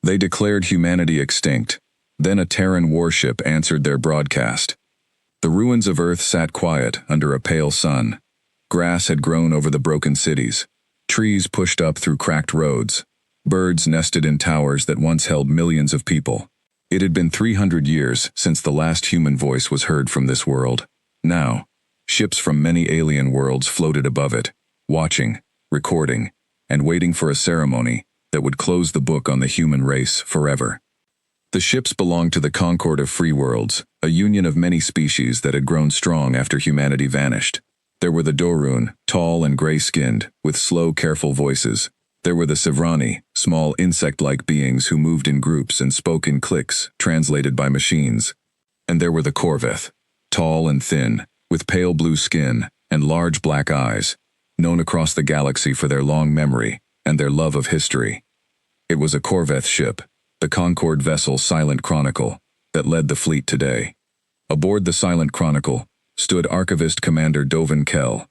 They declared humanity extinct. Then a Terran warship answered their broadcast. The ruins of Earth sat quiet under a pale sun. Grass had grown over the broken cities. Trees pushed up through cracked roads. Birds nested in towers that once held millions of people. It had been 300 years since the last human voice was heard from this world. Now, ships from many alien worlds floated above it, watching, recording, and waiting for a ceremony that would close the book on the human race forever. The ships belonged to the Concord of Free Worlds, a union of many species that had grown strong after humanity vanished. There were the Dorun, tall and gray-skinned, with slow, careful voices. There were the Sivrani, small insect-like beings who moved in groups and spoke in clicks, translated by machines. And there were the Corveth, tall and thin, with pale blue skin and large black eyes, known across the galaxy for their long memory and their love of history. It was a Corveth ship, the Concord vessel Silent Chronicle, that led the fleet today. Aboard the Silent Chronicle stood Archivist Commander Dovin Kell.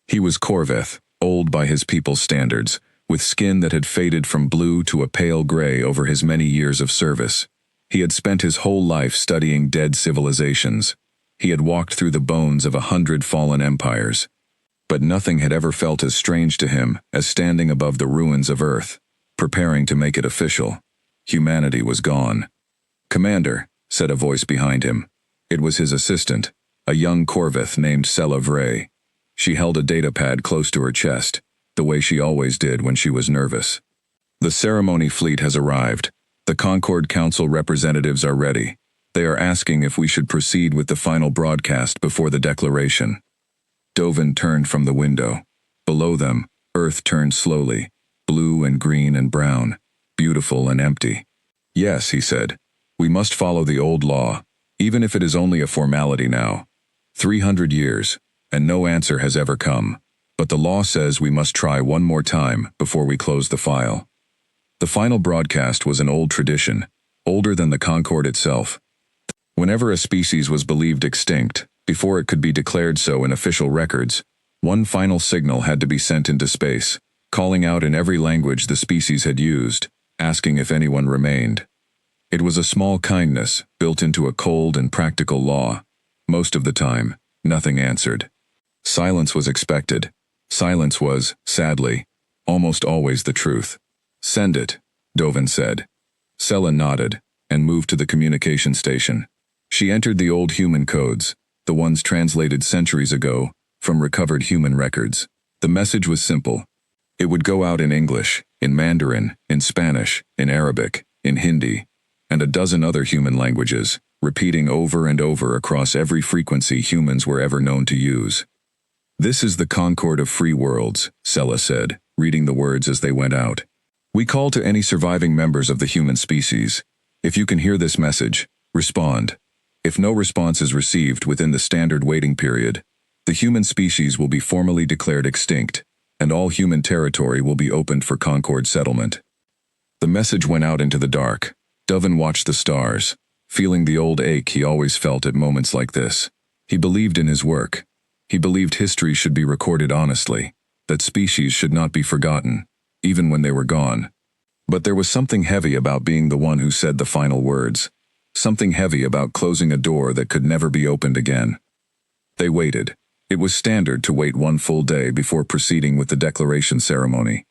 He was Corveth, old by his people's standards, with skin that had faded from blue to a pale gray over his many years of service. He had spent his whole life studying dead civilizations. He had walked through the bones of 100 fallen empires. But nothing had ever felt as strange to him as standing above the ruins of Earth, preparing to make it official. Humanity was gone. "Commander," said a voice behind him. It was his assistant, a young Corveth named Sela Vray. She held a datapad close to her chest, the way she always did when she was nervous. "The ceremony fleet has arrived. The Concord Council representatives are ready. They are asking if we should proceed with the final broadcast before the declaration." Dovin turned from the window. Below them, Earth turned slowly, blue and green and brown, beautiful and empty. "Yes," he said, "we must follow the old law, even if it is only a formality now. 300 years, and no answer has ever come. But the law says we must try one more time before we close the file." The final broadcast was an old tradition, older than the Concord itself. Whenever a species was believed extinct, before it could be declared so in official records, one final signal had to be sent into space, calling out in every language the species had used, asking if anyone remained. It was a small kindness built into a cold and practical law. Most of the time, nothing answered. Silence was expected. Silence was, sadly, almost always the truth. "Send it," Dovin said. Sela nodded and moved to the communication station. She entered the old human codes, the ones translated centuries ago from recovered human records. The message was simple. It would go out in English, in Mandarin, in Spanish, in Arabic, in Hindi, and a dozen other human languages, repeating over and over across every frequency humans were ever known to use. "This is the Concord of Free Worlds," Sela said, reading the words as they went out. "We call to any surviving members of the human species. If you can hear this message, respond. If no response is received within the standard waiting period, the human species will be formally declared extinct, and all human territory will be opened for Concord settlement." The message went out into the dark. Dovin watched the stars, feeling the old ache he always felt at moments like this. He believed in his work. He believed history should be recorded honestly, that species should not be forgotten, even when they were gone. But there was something heavy about being the one who said the final words. Something heavy about closing a door that could never be opened again. They waited. It was standard to wait one full day before proceeding with the declaration ceremony.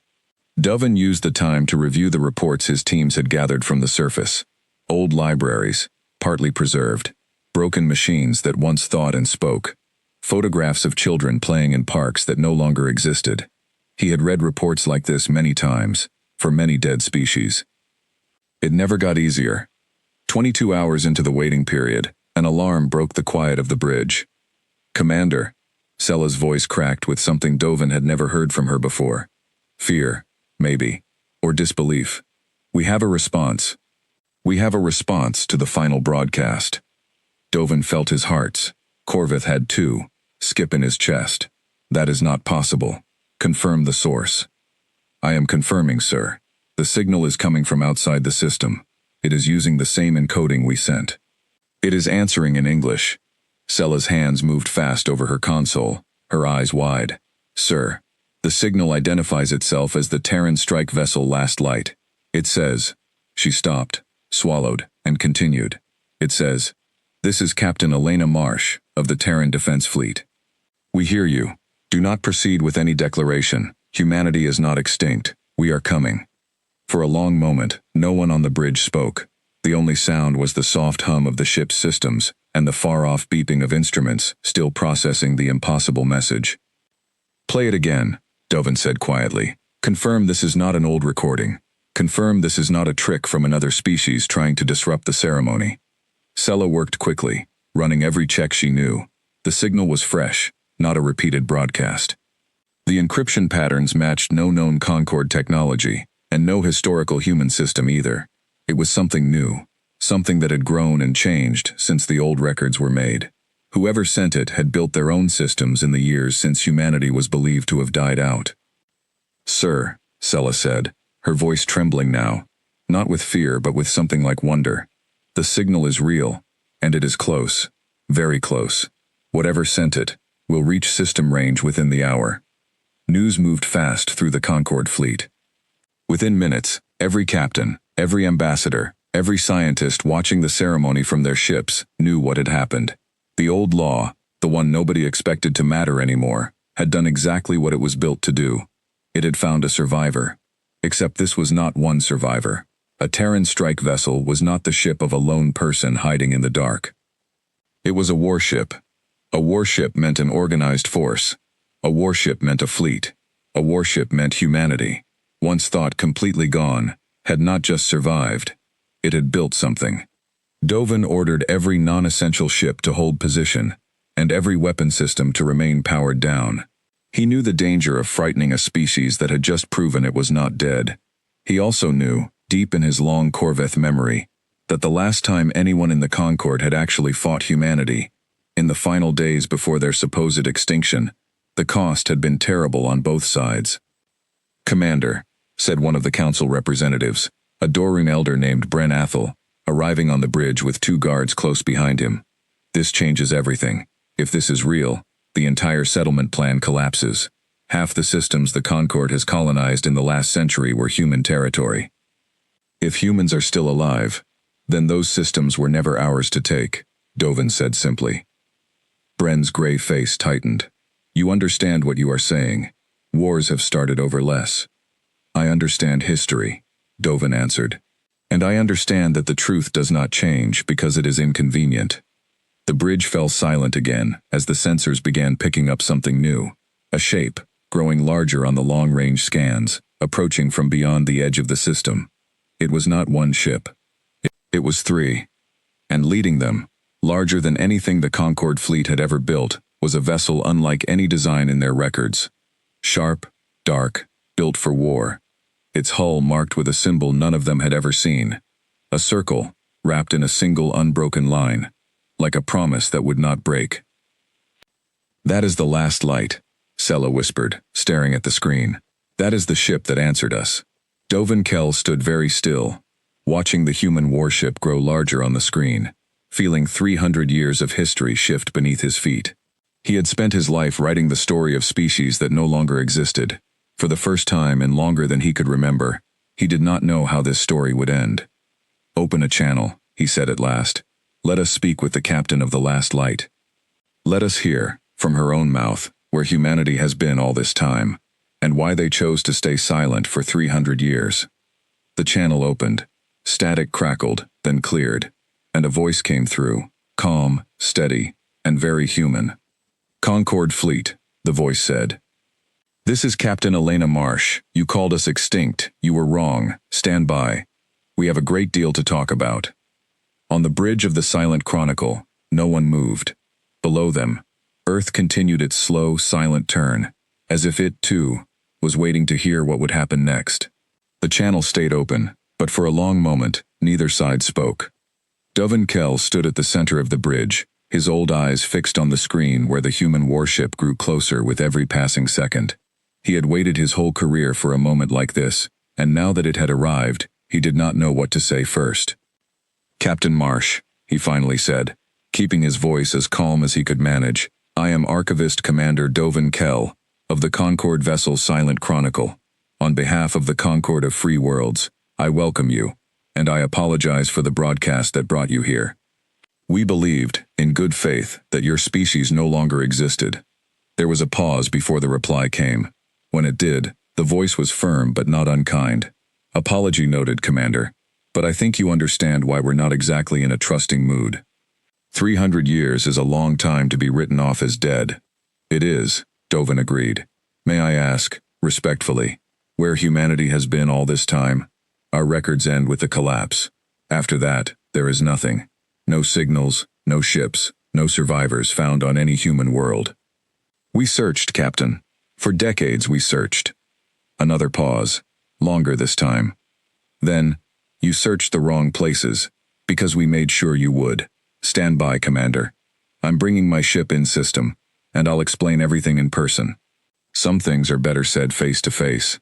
Dovin used the time to review the reports his teams had gathered from the surface. Old libraries, partly preserved, broken machines that once thought and spoke, photographs of children playing in parks that no longer existed. He had read reports like this many times, for many dead species. It never got easier. 22 hours into the waiting period, an alarm broke the quiet of the bridge. "Commander," Sela's voice cracked with something Dovin had never heard from her before. Fear, maybe, or disbelief. "We have a response. We have a response to the final broadcast." Dovin felt his hearts. Corveth had too, skip in his chest. "That is not possible. Confirm the source." "I am confirming, sir. The signal is coming from outside the system. It is using the same encoding we sent. It is answering in English." Sela's hands moved fast over her console, her eyes wide. "Sir, the signal identifies itself as the Terran strike vessel Last Light. It says," She stopped, swallowed, and continued. It says, "This is Captain Elena Marsh, of the Terran Defense Fleet. We hear you. Do not proceed with any declaration. Humanity is not extinct. We are coming." For a long moment, no one on the bridge spoke. The only sound was the soft hum of the ship's systems and the far-off beeping of instruments still processing the impossible message. "Play it again," Dovin said quietly. "Confirm this is not an old recording. Confirm this is not a trick from another species trying to disrupt the ceremony." Sella worked quickly, running every check she knew. The signal was fresh, not a repeated broadcast. The encryption patterns matched no known Concord technology, and no historical human system either. It was something new, something that had grown and changed since the old records were made. Whoever sent it had built their own systems in the years since humanity was believed to have died out. "Sir," Sella said, her voice trembling now, not with fear but with something like wonder. "The signal is real, and it is close, very close. Whatever sent it will reach system range within the hour." News moved fast through the Concord fleet. Within minutes, every captain, every ambassador, every scientist watching the ceremony from their ships knew what had happened. The old law, the one nobody expected to matter anymore, had done exactly what it was built to do. It had found a survivor. Except this was not one survivor. A Terran strike vessel was not the ship of a lone person hiding in the dark. It was a warship. A warship meant an organized force. A warship meant a fleet. A warship meant humanity. Once thought completely gone, had not just survived. It had built something. Dovin ordered every non-essential ship to hold position, and every weapon system to remain powered down. He knew the danger of frightening a species that had just proven it was not dead. He also knew, deep in his long Corvette memory, that the last time anyone in the Concord had actually fought humanity, in the final days before their supposed extinction, the cost had been terrible on both sides. "Commander," said one of the council representatives, a Dorun elder named Bren Athel, arriving on the bridge with 2 guards close behind him. "This changes everything. If this is real, the entire settlement plan collapses. Half the systems the Concord has colonized in the last century were human territory. If humans are still alive, then those systems were never ours to take," Dovin said simply. Bren's gray face tightened. "You understand what you are saying. Wars have started over less." "I understand history," Dovin answered. "And I understand that the truth does not change because it is inconvenient." The bridge fell silent again as the sensors began picking up something new. A shape, growing larger on the long-range scans, approaching from beyond the edge of the system. It was not one ship. It was 3. And leading them, larger than anything the Concord fleet had ever built, was a vessel unlike any design in their records. Sharp, dark, built for war. Its hull marked with a symbol none of them had ever seen. A circle, wrapped in a single unbroken line, like a promise that would not break. "That is the last light," Sella whispered, staring at the screen. "That is the ship that answered us." Dovin Kell stood very still, watching the human warship grow larger on the screen, feeling 300 years of history shift beneath his feet. He had spent his life writing the story of species that no longer existed. For the first time in longer than he could remember, he did not know how this story would end. "Open a channel," he said at last. "Let us speak with the captain of the last light. Let us hear, from her own mouth, where humanity has been all this time, and why they chose to stay silent for 300 years. The channel opened. Static crackled, then cleared, and a voice came through, calm, steady, and very human. "Concord Fleet," the voice said. "This is Captain Elena Marsh. You called us extinct. You were wrong. Stand by. We have a great deal to talk about." On the bridge of the Silent Chronicle, no one moved. Below them, Earth continued its slow, silent turn, as if it, too, was waiting to hear what would happen next. The channel stayed open, but for a long moment, neither side spoke. Dovin Kell stood at the center of the bridge, his old eyes fixed on the screen where the human warship grew closer with every passing second. He had waited his whole career for a moment like this, and now that it had arrived, he did not know what to say first. "Captain Marsh," he finally said, keeping his voice as calm as he could manage, "I am Archivist Commander Dovin Kell, of the Concord vessel Silent Chronicle. On behalf of the Concord of Free Worlds, I welcome you. and I apologize for the broadcast that brought you here. We believed, in good faith, that your species no longer existed. There was a pause before the reply came. When it did, the voice was firm but not unkind. Apology noted, Commander, but I think you understand why we're not exactly in a trusting mood. 300 years is a long time to be written off as dead. It is, Dovin agreed. May I ask, respectfully, where humanity has been all this time? Our records end with the collapse. After that, there is nothing. No signals, no ships, no survivors found on any human world. We searched, Captain. For decades we searched. Another pause, longer this time. Then, you searched the wrong places, because we made sure you would. Stand by, Commander. I'm bringing my ship in system, and I'll explain everything in person. Some things are better said face to face.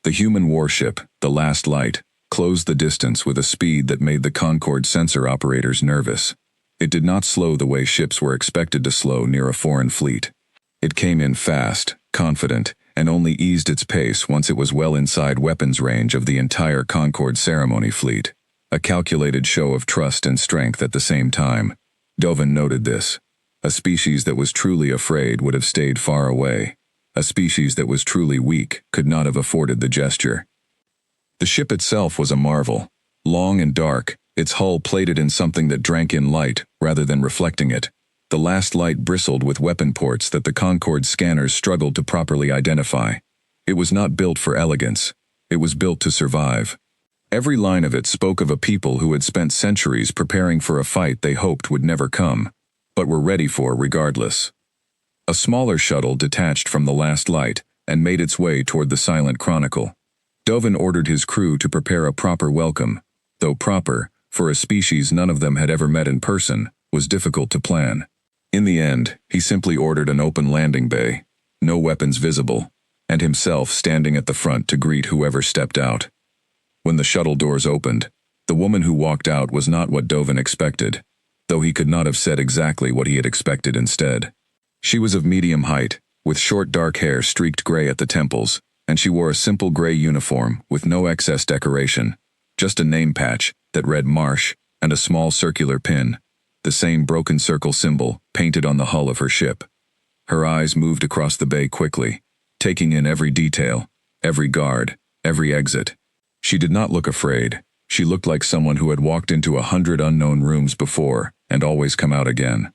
The human warship, the Last Light, closed the distance with a speed that made the Concorde sensor operators nervous. It did not slow the way ships were expected to slow near a foreign fleet. It came in fast, confident, and only eased its pace once it was well inside weapons range of the entire Concorde ceremony fleet. A calculated show of trust and strength at the same time. Dovin noted this. A species that was truly afraid would have stayed far away. A species that was truly weak could not have afforded the gesture. The ship itself was a marvel. Long and dark, its hull plated in something that drank in light rather than reflecting it. The Last Light bristled with weapon ports that the Concorde scanners struggled to properly identify. It was not built for elegance. It was built to survive. Every line of it spoke of a people who had spent centuries preparing for a fight they hoped would never come, but were ready for regardless. A smaller shuttle detached from the Last Light and made its way toward the Silent Chronicle. Dovin ordered his crew to prepare a proper welcome, though proper, for a species none of them had ever met in person, was difficult to plan. In the end, he simply ordered an open landing bay, no weapons visible, and himself standing at the front to greet whoever stepped out. When the shuttle doors opened, the woman who walked out was not what Dovin expected, though he could not have said exactly what he had expected instead. She was of medium height, with short dark hair streaked gray at the temples, and she wore a simple gray uniform with no excess decoration, just a name patch that read Marsh and a small circular pin, the same broken circle symbol painted on the hull of her ship. Her eyes moved across the bay quickly, taking in every detail, every guard, every exit. She did not look afraid. She looked like someone who had walked into 100 unknown rooms before and always come out again.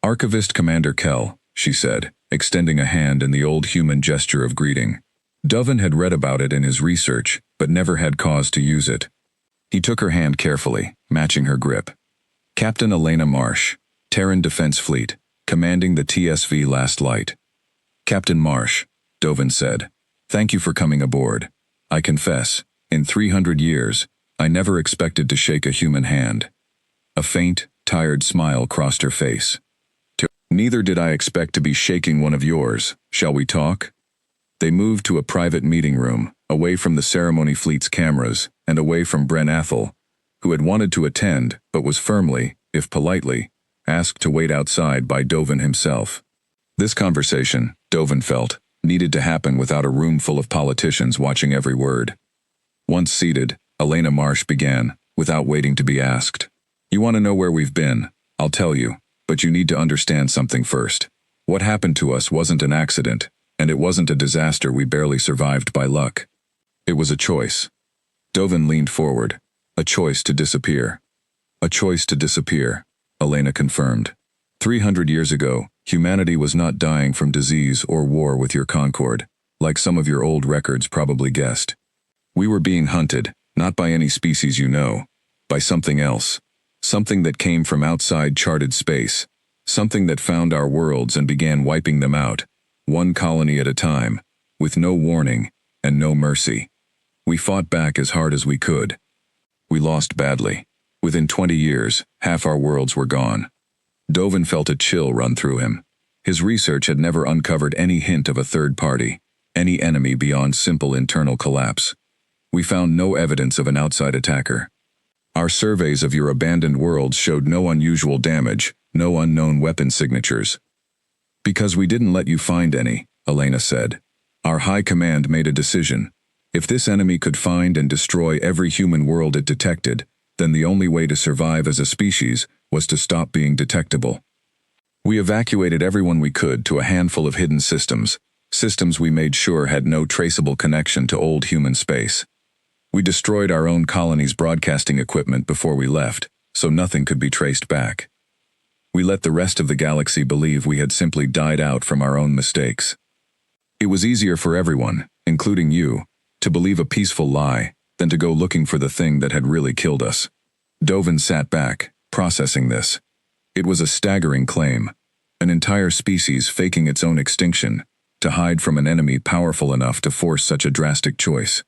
Archivist Commander Kell, she said, extending a hand in the old human gesture of greeting. Dovin had read about it in his research, but never had cause to use it. He took her hand carefully, matching her grip. Captain Elena Marsh, Terran Defense Fleet, commanding the TSV Last Light. Captain Marsh, Dovin said, thank you for coming aboard. I confess, in 300 years, I never expected to shake a human hand. A faint, tired smile crossed her face. Neither did I expect to be shaking one of yours. Shall we talk? They moved to a private meeting room, away from the ceremony fleet's cameras, and away from Bren Athel, who had wanted to attend, but was firmly, if politely, asked to wait outside by Dovin himself. This conversation, Dovin felt, needed to happen without a room full of politicians watching every word. Once seated, Elena Marsh began, without waiting to be asked. You want to know where we've been? I'll tell you, but you need to understand something first. What happened to us wasn't an accident, and it wasn't a disaster we barely survived by luck. It was a choice. Dovin leaned forward. A choice to disappear. A choice to disappear, Elena confirmed. 300 years ago, humanity was not dying from disease or war with your Concorde, like some of your old records probably guessed. We were being hunted, not by any species you know, by something else. Something that came from outside charted space. Something that found our worlds and began wiping them out, one colony at a time, with no warning and no mercy. We fought back as hard as we could. We lost badly. Within 20 years, half our worlds were gone. Dovin felt a chill run through him. His research had never uncovered any hint of a third party, any enemy beyond simple internal collapse. We found no evidence of an outside attacker. Our surveys of your abandoned worlds showed no unusual damage, no unknown weapon signatures. Because we didn't let you find any, Elena said. Our high command made a decision. If this enemy could find and destroy every human world it detected, then the only way to survive as a species was to stop being detectable. We evacuated everyone we could to a handful of hidden systems we made sure had no traceable connection to old human space. We destroyed our own colony's broadcasting equipment before we left, so nothing could be traced back. We let the rest of the galaxy believe we had simply died out from our own mistakes. It was easier for everyone, including you, to believe a peaceful lie than to go looking for the thing that had really killed us. Dovin sat back, processing this. It was a staggering claim, an entire species faking its own extinction to hide from an enemy powerful enough to force such a drastic choice.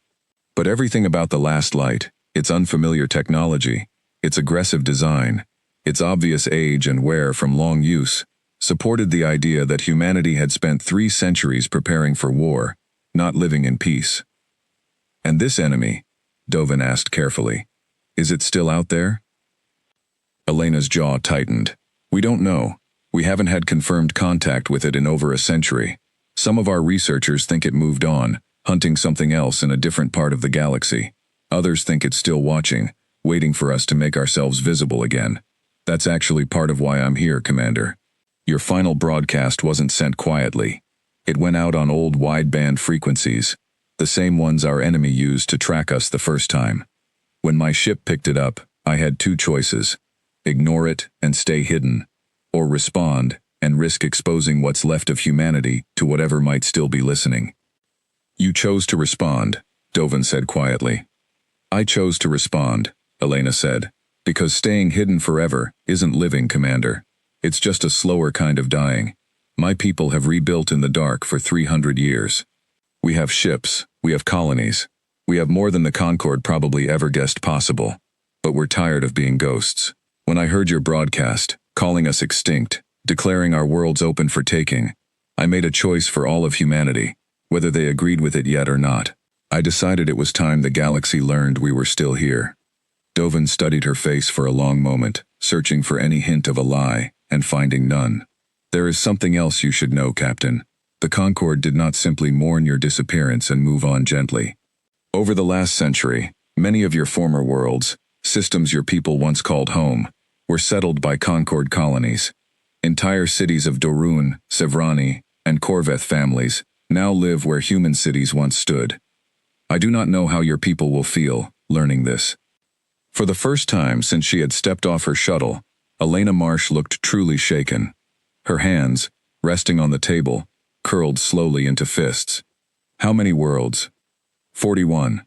But everything about the last light, its unfamiliar technology, its aggressive design, its obvious age and wear from long use, supported the idea that humanity had spent 3 centuries preparing for war, not living in peace. And this enemy, Dovin asked carefully, is it still out there? Elena's jaw tightened. We don't know. We haven't had confirmed contact with it in over a century. Some of our researchers think it moved on, hunting something else in a different part of the galaxy. Others think it's still watching, waiting for us to make ourselves visible again. That's actually part of why I'm here, Commander. Your final broadcast wasn't sent quietly. It went out on old wideband frequencies, the same ones our enemy used to track us the first time. When my ship picked it up, I had 2 choices: ignore it and stay hidden, or respond and risk exposing what's left of humanity to whatever might still be listening. You chose to respond, Dovin said quietly. I chose to respond, Elena said, because staying hidden forever isn't living, Commander. It's just a slower kind of dying. My people have rebuilt in the dark for 300 years. We have ships, we have colonies. We have more than the Concord probably ever guessed possible. But we're tired of being ghosts. When I heard your broadcast, calling us extinct, declaring our worlds open for taking, I made a choice for all of humanity, whether they agreed with it yet or not. I decided it was time the galaxy learned we were still here. Dovin studied her face for a long moment, searching for any hint of a lie, and finding none. There is something else you should know, Captain. The Concord did not simply mourn your disappearance and move on gently. Over the last century, many of your former worlds, systems your people once called home, were settled by Concord colonies. Entire cities of Dorun, Sevrani, and Corveth families now live where human cities once stood. I do not know how your people will feel learning this. For the first time since she had stepped off her shuttle, Elena Marsh looked truly shaken. Her hands, resting on the table, curled slowly into fists. How many worlds? 41,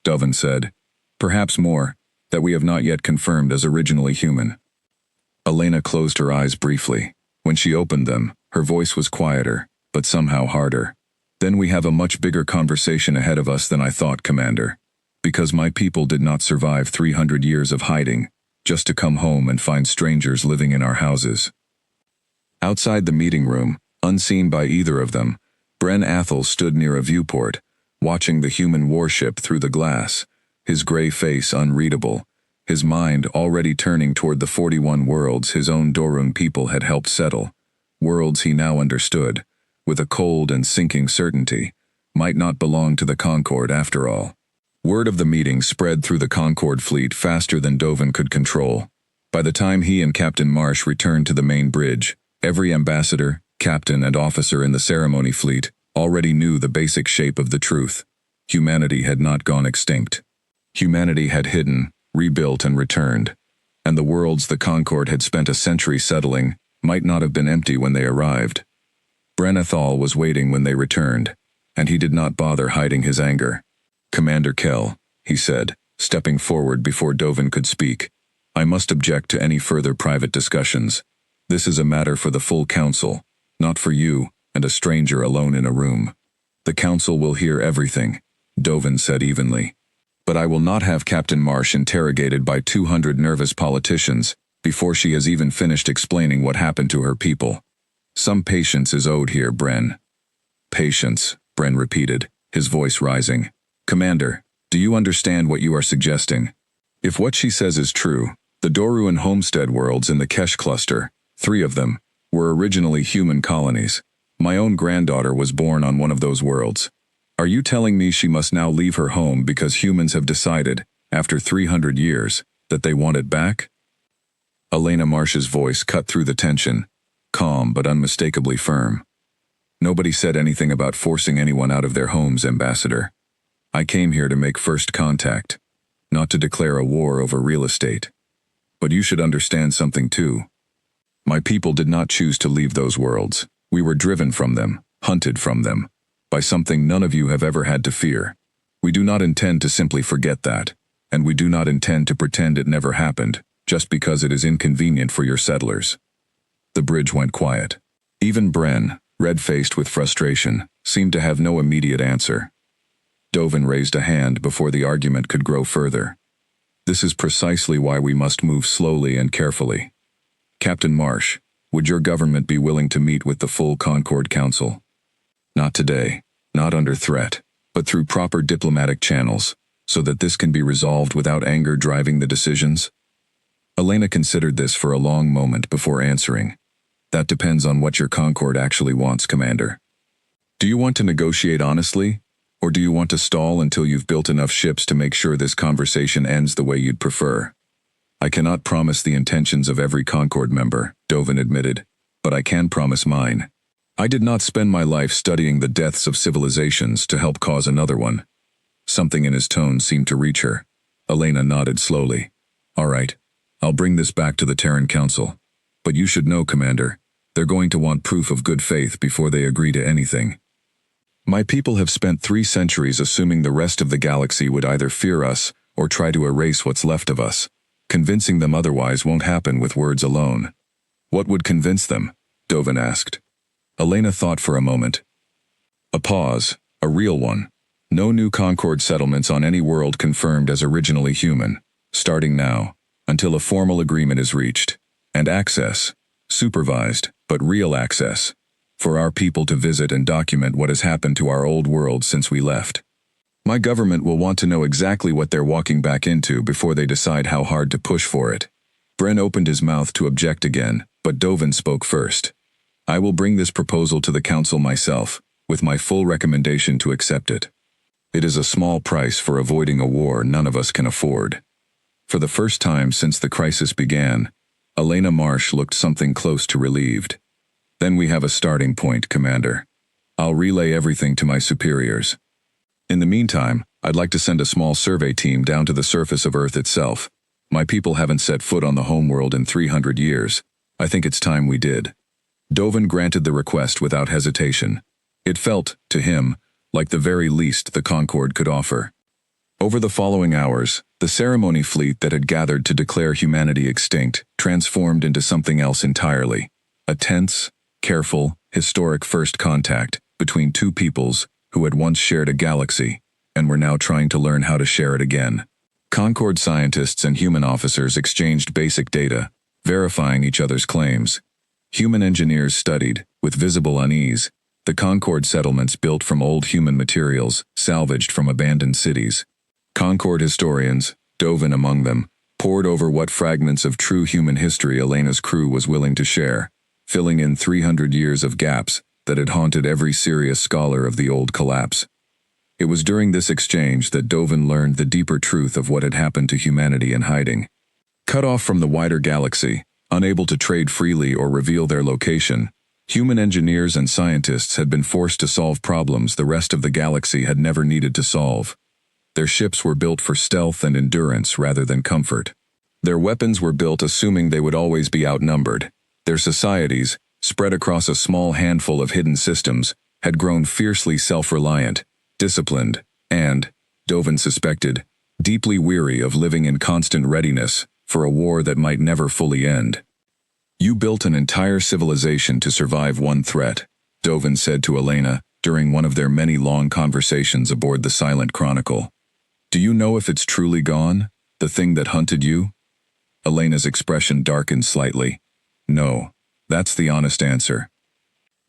Dovin said. Perhaps more, that we have not yet confirmed as originally human. Elena closed her eyes briefly. When she opened them, her voice was quieter, but somehow harder. Then we have a much bigger conversation ahead of us than I thought, Commander. Because my people did not survive 300 years of hiding, just to come home and find strangers living in our houses. Outside the meeting room, unseen by either of them, Bren Athel stood near a viewport, watching the human warship through the glass, his gray face unreadable, his mind already turning toward the 41 worlds his own Dorun people had helped settle, worlds he now understood, with a cold and sinking certainty, might not belong to the Concord after all. Word of the meeting spread through the Concord fleet faster than Dovin could control. By the time he and Captain Marsh returned to the main bridge, every ambassador, captain, and officer in the ceremony fleet already knew the basic shape of the truth. Humanity had not gone extinct. Humanity had hidden, rebuilt, and returned, and the worlds the Concord had spent a century settling might not have been empty when they arrived. Bren Athel was waiting when they returned, and he did not bother hiding his anger. Commander Kell, he said, stepping forward before Dovin could speak, I must object to any further private discussions. This is a matter for the full council, not for you and a stranger alone in a room. The council will hear everything, Dovin said evenly. But I will not have Captain Marsh interrogated by 200 nervous politicians before she has even finished explaining what happened to her people. Some patience is owed here, Bren. Patience, Bren repeated, his voice rising. Commander, do you understand what you are suggesting? If what she says is true, the Doru and Homestead worlds in the Kesh cluster, 3 of them, were originally human colonies. My own granddaughter was born on one of those worlds. Are you telling me she must now leave her home because humans have decided, after 300 years, that they want it back? Elena Marsh's voice cut through the tension, calm but unmistakably firm. Nobody said anything about forcing anyone out of their homes, Ambassador. I came here to make first contact, not to declare a war over real estate. But you should understand something too. My people did not choose to leave those worlds. We were driven from them, hunted from them, by something none of you have ever had to fear. We do not intend to simply forget that, and we do not intend to pretend it never happened, just because it is inconvenient for your settlers. The bridge went quiet. Even Bren, red-faced with frustration, seemed to have no immediate answer. Dovin raised a hand before the argument could grow further. This is precisely why we must move slowly and carefully. Captain Marsh, would your government be willing to meet with the full Concord Council? Not today, not under threat, but through proper diplomatic channels, so that this can be resolved without anger driving the decisions? Elena considered this for a long moment before answering. That depends on what your Concord actually wants, Commander. Do you want to negotiate honestly, or do you want to stall until you've built enough ships to make sure this conversation ends the way you'd prefer? I cannot promise the intentions of every Concord member, Dovin admitted, but I can promise mine. I did not spend my life studying the deaths of civilizations to help cause another one. Something in his tone seemed to reach her. Elena nodded slowly. All right, I'll bring this back to the Terran Council. But you should know, Commander, they're going to want proof of good faith before they agree to anything. My people have spent 3 centuries assuming the rest of the galaxy would either fear us or try to erase what's left of us. Convincing them otherwise won't happen with words alone. What would convince them? Dovin asked. Elena thought for a moment. A pause, a real one. No new Concord settlements on any world confirmed as originally human, starting now, until a formal agreement is reached. And access, supervised, but real access, for our people to visit and document what has happened to our old world since we left. My government will want to know exactly what they're walking back into before they decide how hard to push for it. Bren opened his mouth to object again, but Dovin spoke first. I will bring this proposal to the council myself, with my full recommendation to accept it. It is a small price for avoiding a war none of us can afford. For the first time since the crisis began, Elena Marsh looked something close to relieved. Then we have a starting point, Commander. I'll relay everything to my superiors. In the meantime, I'd like to send a small survey team down to the surface of Earth itself. My people haven't set foot on the homeworld in 300 years. I think it's time we did. Dovin granted the request without hesitation. It felt, to him, like the very least the Concord could offer. Over the following hours, the ceremony fleet that had gathered to declare humanity extinct transformed into something else entirely. A tense, careful, historic first contact between 2 peoples who had once shared a galaxy and were now trying to learn how to share it again. Concord scientists and human officers exchanged basic data, verifying each other's claims. Human engineers studied, with visible unease, the Concord settlements built from old human materials salvaged from abandoned cities. Concord historians, Dovin among them, pored over what fragments of true human history Elena's crew was willing to share, filling in 300 years of gaps that had haunted every serious scholar of the old collapse. It was during this exchange that Dovin learned the deeper truth of what had happened to humanity in hiding. Cut off from the wider galaxy, unable to trade freely or reveal their location, human engineers and scientists had been forced to solve problems the rest of the galaxy had never needed to solve. Their ships were built for stealth and endurance rather than comfort. Their weapons were built assuming they would always be outnumbered. Their societies, spread across a small handful of hidden systems, had grown fiercely self-reliant, disciplined, and, Dovin suspected, deeply weary of living in constant readiness for a war that might never fully end. You built an entire civilization to survive one threat, Dovin said to Elena during one of their many long conversations aboard the Silent Chronicle. Do you know if it's truly gone, the thing that hunted you? Elena's expression darkened slightly. No, that's the honest answer.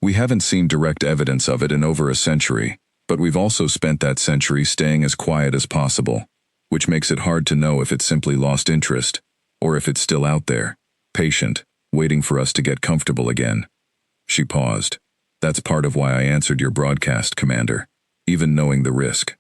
We haven't seen direct evidence of it in over a century, but we've also spent that century staying as quiet as possible, which makes it hard to know if it simply lost interest, or if it's still out there, patient, waiting for us to get comfortable again. She paused. That's part of why I answered your broadcast, Commander. even knowing the risk.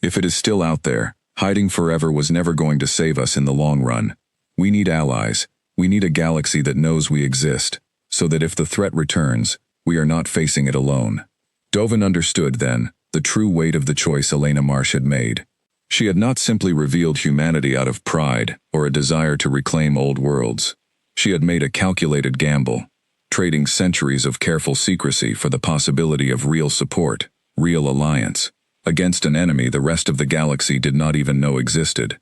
If it is still out there, hiding forever was never going to save us in the long run. We need allies. We need a galaxy that knows we exist, so that if the threat returns, we are not facing it alone. Dovin understood then the true weight of the choice Elena Marsh had made. She had not simply revealed humanity out of pride or a desire to reclaim old worlds. She had made a calculated gamble, trading centuries of careful secrecy for the possibility of real support, real alliance, against an enemy the rest of the galaxy did not even know existed.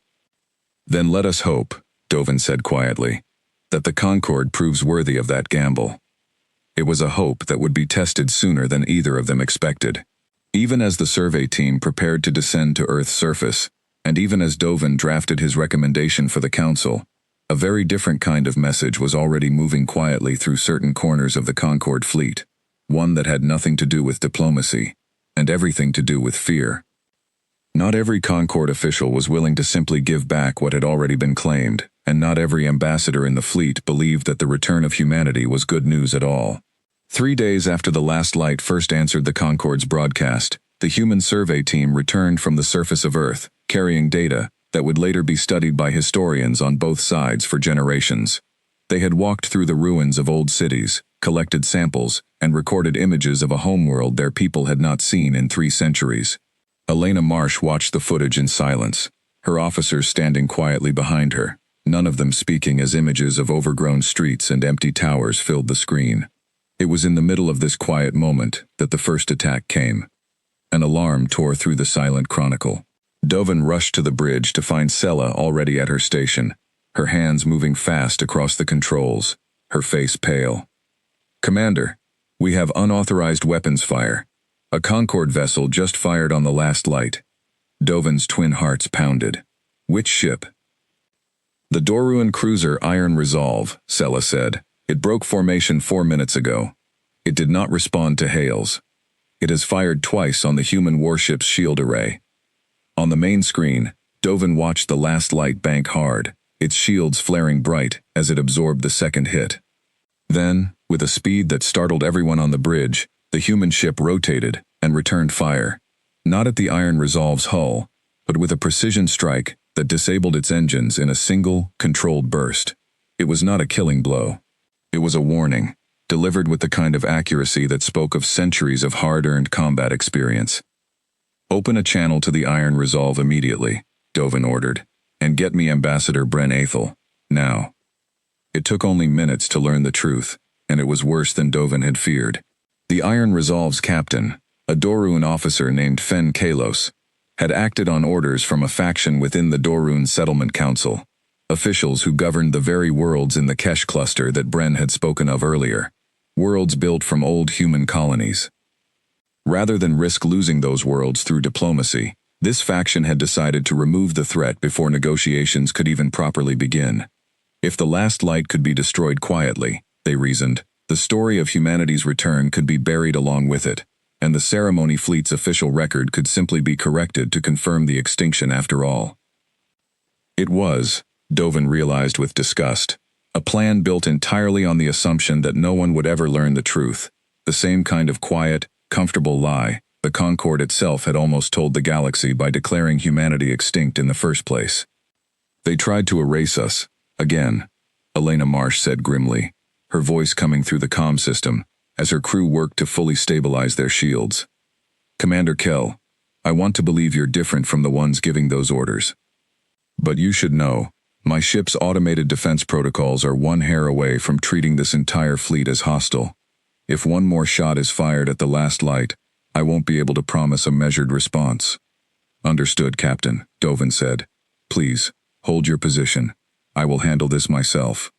Then let us hope, Dovin said quietly, that the Concord proves worthy of that gamble. It was a hope that would be tested sooner than either of them expected. Even as the survey team prepared to descend to Earth's surface, and even as Dovin drafted his recommendation for the Council, a very different kind of message was already moving quietly through certain corners of the Concord fleet, one that had nothing to do with diplomacy, and everything to do with fear. Not every Concord official was willing to simply give back what had already been claimed, and not every ambassador in the fleet believed that the return of humanity was good news at all. 3 days after the last light first answered the Concord's broadcast, the human survey team returned from the surface of Earth, carrying data that would later be studied by historians on both sides for generations. They had walked through the ruins of old cities, collected samples, and recorded images of a homeworld their people had not seen in 3 centuries. Elena Marsh watched the footage in silence, her officers standing quietly behind her, none of them speaking as images of overgrown streets and empty towers filled the screen. It was in the middle of this quiet moment that the first attack came. An alarm tore through the silent chronicle. Dovin rushed to the bridge to find Sella already at her station, her hands moving fast across the controls, her face pale. "Commander, we have unauthorized weapons fire. A Concord vessel just fired on the last light." Dovin's twin hearts pounded. "Which ship?" "The Doruan cruiser Iron Resolve," Sella said. "It broke formation 4 minutes ago. It did not respond to hails. It has fired twice on the human warship's shield array." On the main screen, Dovin watched the last light bank hard, its shields flaring bright as it absorbed the second hit. Then, with a speed that startled everyone on the bridge, the human ship rotated and returned fire, not at the Iron Resolve's hull, but with a precision strike that disabled its engines in a single, controlled burst. It was not a killing blow. It was a warning, delivered with the kind of accuracy that spoke of centuries of hard-earned combat experience. "Open a channel to the Iron Resolve immediately," Dovin ordered, "and get me Ambassador Bren Athel, now." It took only minutes to learn the truth, and it was worse than Dovin had feared. The Iron Resolve's captain, a Doruan officer named Fen Kalos, had acted on orders from a faction within the Doruan Settlement Council, officials who governed the very worlds in the Kesh cluster that Bren had spoken of earlier, worlds built from old human colonies. Rather than risk losing those worlds through diplomacy, this faction had decided to remove the threat before negotiations could even properly begin. If the last light could be destroyed quietly, they reasoned, the story of humanity's return could be buried along with it, and the ceremony fleet's official record could simply be corrected to confirm the extinction after all. It was, Dovin realized with disgust, a plan built entirely on the assumption that no one would ever learn the truth, the same kind of quiet, comfortable lie the Concord itself had almost told the galaxy by declaring humanity extinct in the first place. "They tried to erase us, again," Elena Marsh said grimly, her voice coming through the comm system as her crew worked to fully stabilize their shields. "Commander Kell, I want to believe you're different from the ones giving those orders. But you should know, my ship's automated defense protocols are one hair away from treating this entire fleet as hostile. If one more shot is fired at the last light, I won't be able to promise a measured response." "Understood, Captain," Dovin said. "Please, hold your position. I will handle this myself."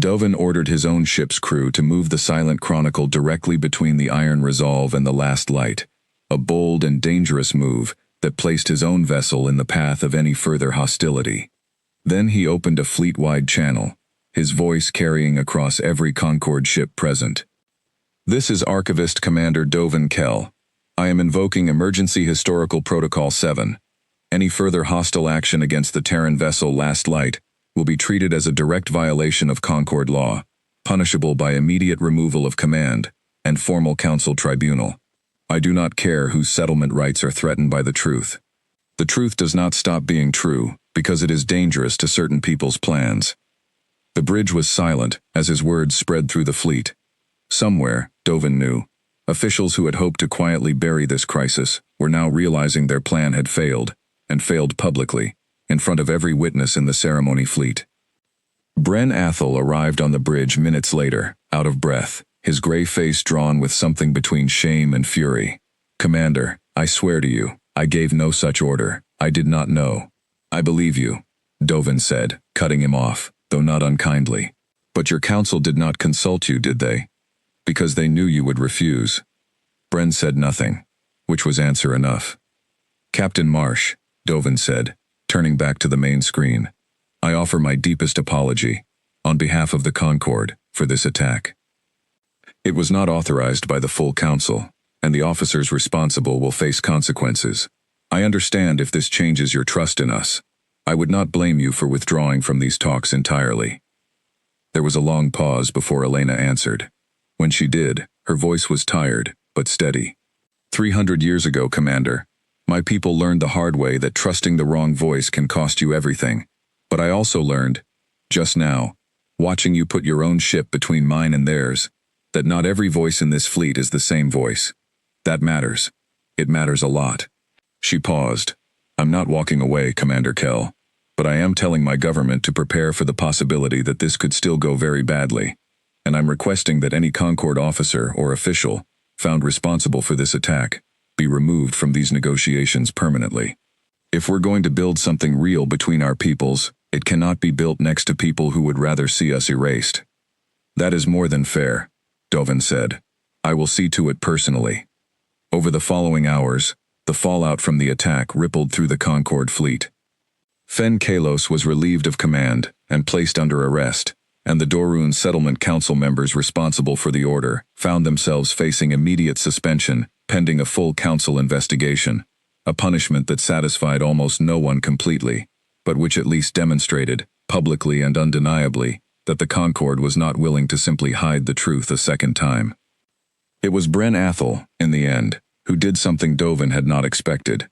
Dovin ordered his own ship's crew to move the Silent Chronicle directly between the Iron Resolve and the last light, a bold and dangerous move that placed his own vessel in the path of any further hostility. Then he opened a fleet-wide channel, his voice carrying across every Concord ship present. "This is Archivist Commander Dovin Kell. I am invoking Emergency Historical Protocol 7. Any further hostile action against the Terran vessel Last Light will be treated as a direct violation of Concord law, punishable by immediate removal of command and formal council tribunal. I do not care whose settlement rights are threatened by the truth. The truth does not stop being true, because it is dangerous to certain people's plans. The bridge was silent as his words spread through the fleet. Somewhere, Dovin knew, officials who had hoped to quietly bury this crisis were now realizing their plan had failed, and failed publicly, in front of every witness in the ceremony fleet. Bren Athel arrived on the bridge minutes later, out of breath, his gray face drawn with something between shame and fury. "Commander, I swear to you, I gave no such order. I did not know." "I believe you," Dovin said, cutting him off, though not unkindly. "But your council did not consult you, did they? Because they knew you would refuse." Bren said nothing, which was answer enough. "Captain Marsh," Dovin said, turning back to the main screen, "I offer my deepest apology, on behalf of the Concord, for this attack. It was not authorized by the full council, and the officers responsible will face consequences. I understand if this changes your trust in us. I would not blame you for withdrawing from these talks entirely." There was a long pause before Elena answered. When she did, her voice was tired, but steady. 300 years ago, Commander, my people learned the hard way that trusting the wrong voice can cost you everything. But I also learned, just now, watching you put your own ship between mine and theirs, that not every voice in this fleet is the same voice. That matters. It matters a lot." She paused. "I'm not walking away, Commander Kell, but I am telling my government to prepare for the possibility that this could still go very badly, and I'm requesting that any Concord officer or official found responsible for this attack be removed from these negotiations permanently. If we're going to build something real between our peoples, it cannot be built next to people who would rather see us erased." "That is more than fair," Dovin said. "I will see to it personally." Over the following hours, the fallout from the attack rippled through the Concord fleet. Fen Kalos was relieved of command and placed under arrest, and the Dorun Settlement Council members responsible for the order found themselves facing immediate suspension pending a full council investigation, a punishment that satisfied almost no one completely, but which at least demonstrated, publicly and undeniably, that the Concord was not willing to simply hide the truth a second time. It was Bren Athel, in the end, who did something Dovin had not expected.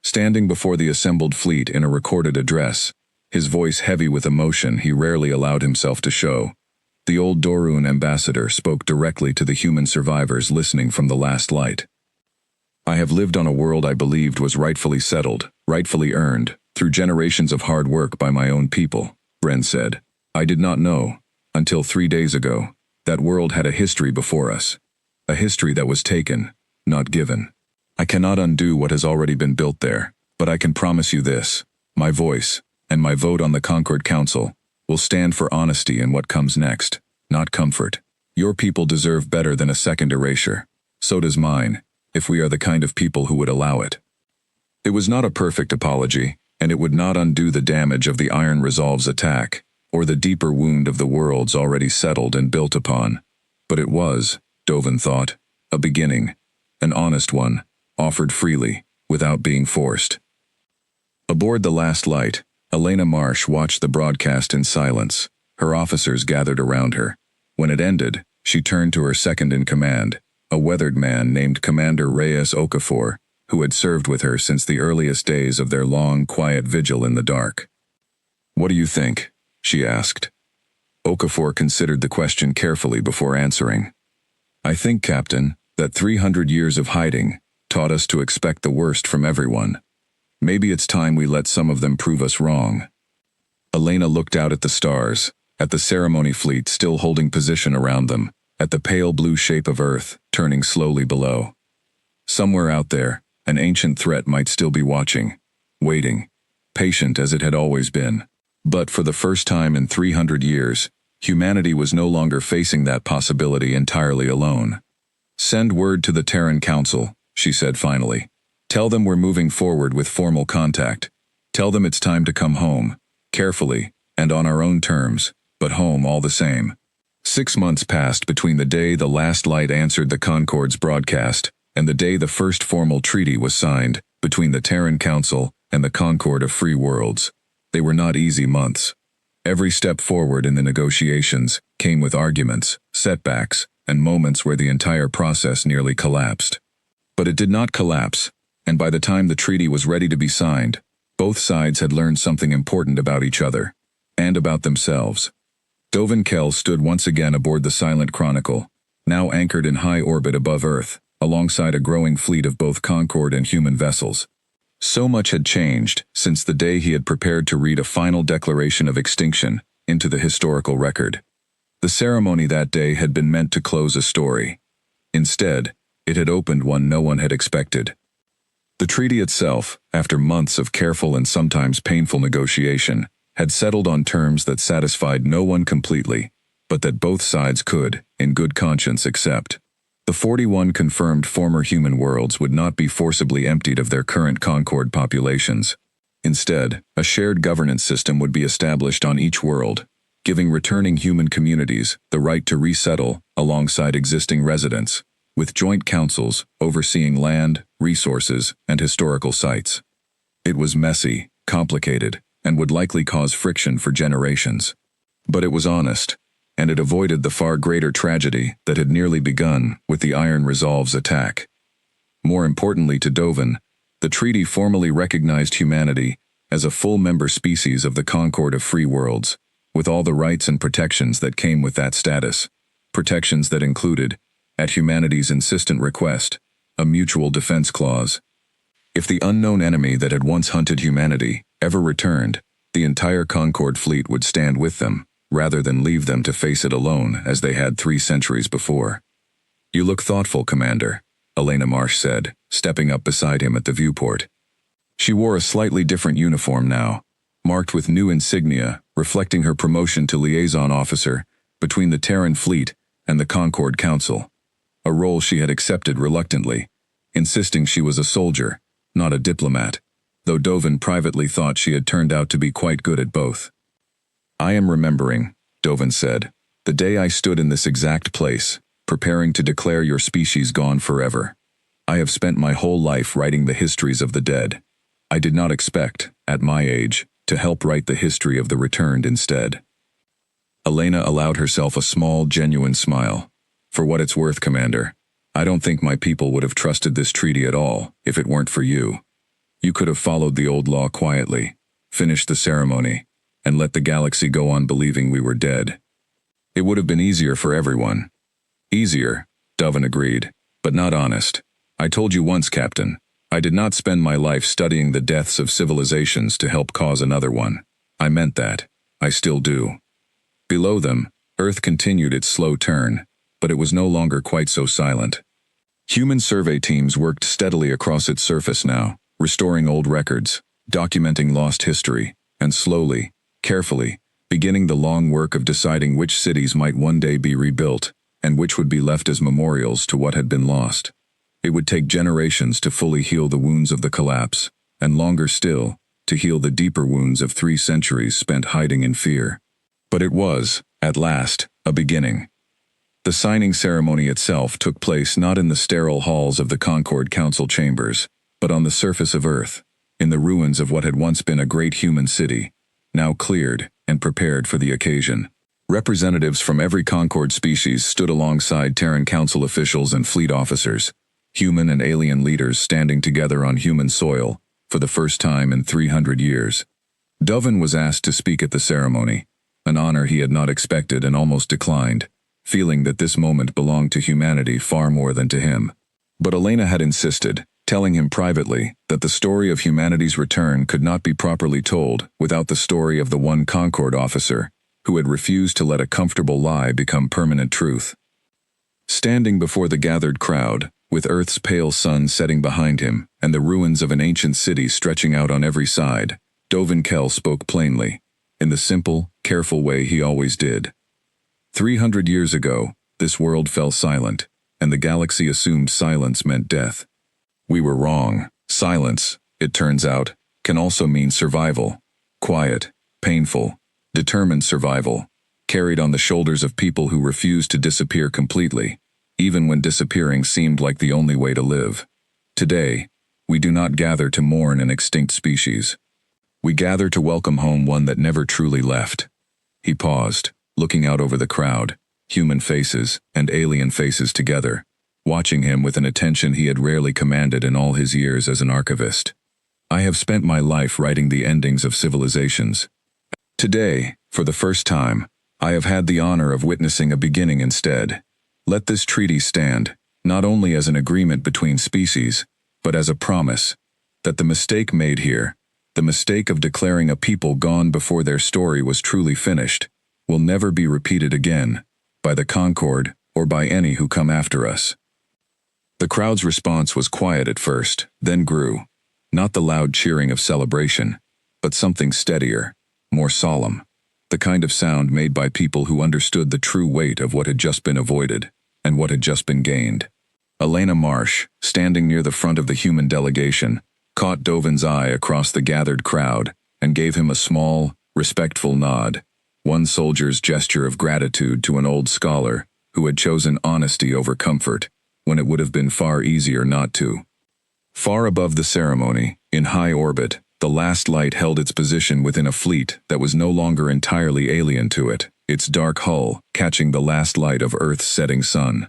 Standing before the assembled fleet in a recorded address, his voice heavy with emotion he rarely allowed himself to show, the old Dorun ambassador spoke directly to the human survivors listening from the last light. "I have lived on a world I believed was rightfully settled, rightfully earned, through generations of hard work by my own people," Bren said. "I did not know, until 3 days ago, that world had a history before us. A history that was taken, not given. I cannot undo what has already been built there, but I can promise you this: my voice, and my vote on the Concord Council, will stand for honesty in what comes next, not comfort. Your people deserve better than a second erasure. So does mine, if we are the kind of people who would allow it." It was not a perfect apology, and it would not undo the damage of the Iron Resolve's attack, or the deeper wound of the worlds already settled and built upon. But it was, Dovin thought, a beginning, an honest one, offered freely, without being forced. Aboard the last light, Elena Marsh watched the broadcast in silence. Her officers gathered around her. When it ended, she turned to her second-in-command, a weathered man named Commander Reyes Okafor, who had served with her since the earliest days of their long, quiet vigil in the dark. "What do you think?" she asked. Okafor considered the question carefully before answering. "I think, Captain, that 300 years of hiding taught us to expect the worst from everyone. Maybe it's time we let some of them prove us wrong." Elena looked out at the stars, at the ceremony fleet still holding position around them, at the pale blue shape of Earth turning slowly below. Somewhere out there, an ancient threat might still be watching, waiting, patient as it had always been. But for the first time in 300 years, humanity was no longer facing that possibility entirely alone. "Send word to the Terran Council," she said finally. "Tell them we're moving forward with formal contact. Tell them it's time to come home, carefully, and on our own terms, but home all the same." 6 months passed between the day the last light answered the Concord's broadcast and the day the first formal treaty was signed between the Terran Council and the Concord of Free Worlds. They were not easy months. Every step forward in the negotiations came with arguments, setbacks, and moments where the entire process nearly collapsed. But it did not collapse, and by the time the treaty was ready to be signed, both sides had learned something important about each other, and about themselves. Dovin Kell stood once again aboard the Silent Chronicle, now anchored in high orbit above Earth, alongside a growing fleet of both Concord and human vessels. So much had changed since the day he had prepared to read a final declaration of extinction into the historical record. The ceremony that day had been meant to close a story. Instead, it had opened one no one had expected. The treaty itself, after months of careful and sometimes painful negotiation, had settled on terms that satisfied no one completely, but that both sides could, in good conscience, accept. The 41 confirmed former human worlds would not be forcibly emptied of their current Concord populations. Instead, a shared governance system would be established on each world, giving returning human communities the right to resettle alongside existing residents, with joint councils overseeing land, resources, and historical sites. It was messy, complicated, and would likely cause friction for generations. But it was honest, and it avoided the far greater tragedy that had nearly begun with the Iron Resolve's attack. More importantly to Dovin, the treaty formally recognized humanity as a full member species of the Concord of Free Worlds, with all the rights and protections that came with that status, protections that included, at humanity's insistent request, a mutual defense clause. If the unknown enemy that had once hunted humanity ever returned, the entire Concord fleet would stand with them, rather than leave them to face it alone as they had 3 centuries before. "You look thoughtful, Commander," Elena Marsh said, stepping up beside him at the viewport. She wore a slightly different uniform now, marked with new insignia reflecting her promotion to liaison officer between the Terran fleet and the Concord Council, a role she had accepted reluctantly, insisting she was a soldier, not a diplomat, though Dovin privately thought she had turned out to be quite good at both. "I am remembering," Dovin said, "the day I stood in this exact place, preparing to declare your species gone forever. I have spent my whole life writing the histories of the dead. I did not expect, at my age, to help write the history of the returned instead." Elena allowed herself a small, genuine smile. "For what it's worth, Commander, I don't think my people would have trusted this treaty at all if it weren't for you. You could have followed the old law quietly, finished the ceremony, and let the galaxy go on believing we were dead. It would have been easier for everyone." "Easier," Dovin agreed, "but not honest. I told you once, Captain, I did not spend my life studying the deaths of civilizations to help cause another one. I meant that. I still do." Below them, Earth continued its slow turn, but it was no longer quite so silent. Human survey teams worked steadily across its surface now, restoring old records, documenting lost history, and slowly, carefully, beginning the long work of deciding which cities might one day be rebuilt, and which would be left as memorials to what had been lost. It would take generations to fully heal the wounds of the collapse, and longer still, to heal the deeper wounds of 3 centuries spent hiding in fear. But it was, at last, a beginning. The signing ceremony itself took place not in the sterile halls of the Concord Council chambers, but on the surface of Earth, in the ruins of what had once been a great human city, now cleared and prepared for the occasion. Representatives from every Concord species stood alongside Terran Council officials and fleet officers, human and alien leaders standing together on human soil for the first time in 300 years. Dovin was asked to speak at the ceremony, an honor he had not expected and almost declined, feeling that this moment belonged to humanity far more than to him. But Elena had insisted, telling him privately that the story of humanity's return could not be properly told without the story of the one Concord officer who had refused to let a comfortable lie become permanent truth. Standing before the gathered crowd, with Earth's pale sun setting behind him and the ruins of an ancient city stretching out on every side, Dovin Kell spoke plainly, in the simple, careful way he always did. 300 years ago, this world fell silent, and the galaxy assumed silence meant death. We were wrong. Silence, it turns out, can also mean survival. Quiet, painful, determined survival, carried on the shoulders of people who refused to disappear completely, even when disappearing seemed like the only way to live. Today, we do not gather to mourn an extinct species. We gather to welcome home one that never truly left. He paused, looking out over the crowd, human faces and alien faces together, watching him with an attention he had rarely commanded in all his years as an archivist. I have spent my life writing the endings of civilizations. Today, for the first time, I have had the honor of witnessing a beginning instead. Let this treaty stand, not only as an agreement between species, but as a promise that the mistake made here, the mistake of declaring a people gone before their story was truly finished, will never be repeated again, by the Concord or by any who come after us. The crowd's response was quiet at first, then grew. Not the loud cheering of celebration, but something steadier, more solemn, the kind of sound made by people who understood the true weight of what had just been avoided, and what had just been gained. Elena Marsh, standing near the front of the human delegation, caught Dovin's eye across the gathered crowd, and gave him a small, respectful nod, one soldier's gesture of gratitude to an old scholar who had chosen honesty over comfort, when it would have been far easier not to. Far above the ceremony, in high orbit, the last light held its position within a fleet that was no longer entirely alien to it, its dark hull catching the last light of Earth's setting sun.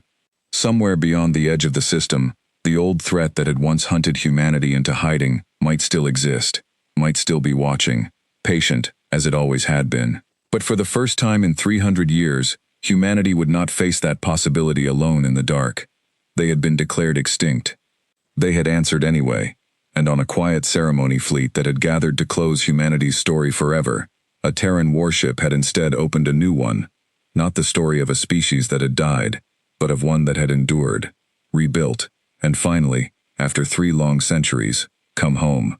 Somewhere beyond the edge of the system, the old threat that had once hunted humanity into hiding might still exist, might still be watching, patient, as it always had been. But for the first time in 300 years, humanity would not face that possibility alone in the dark. They had been declared extinct. They had answered anyway, and on a quiet ceremony fleet that had gathered to close humanity's story forever, a Terran warship had instead opened a new one, not the story of a species that had died, but of one that had endured, rebuilt, and finally, after 3 long centuries, come home.